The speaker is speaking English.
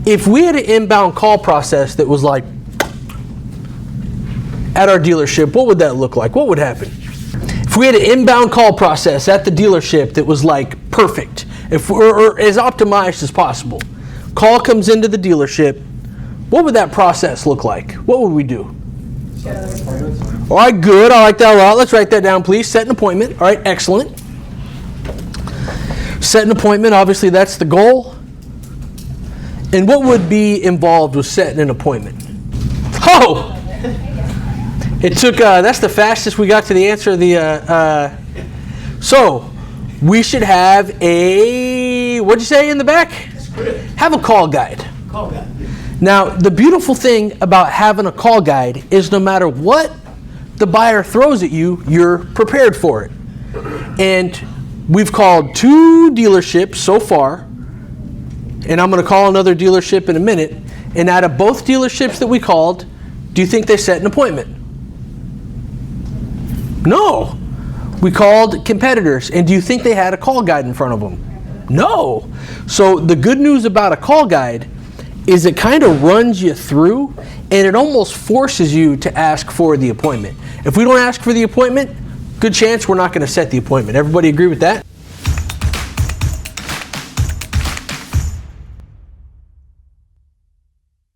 if we had an inbound call process that was like at our dealership, what would that look like? What would happen? If we had an inbound call process at the dealership that was like perfect, or as optimized as possible, call comes into the dealership, what would that process look like? What would we do? All right, good. I like that a lot. Let's write that down, please. Set an appointment. All right, excellent. Set an appointment. Obviously, that's the goal. And what would be involved with setting an appointment? Oh! It took, that's the fastest we got to the answer of the, so, we should have a, what'd you say in the back? Have a call guide. Call guide. Now, the beautiful thing about having a call guide is no matter what the buyer throws at you, you're prepared for it. And we've called 2 dealerships so far, and I'm going to call another dealership in a minute. And out of both dealerships that we called, do you think they set an appointment? No. We called competitors, and do you think they had a call guide in front of them? No. So the good news about a call guide is it kind of runs you through, and it almost forces you to ask for the appointment. If we don't ask for the appointment, good chance we're not going to set the appointment. Everybody agree with that?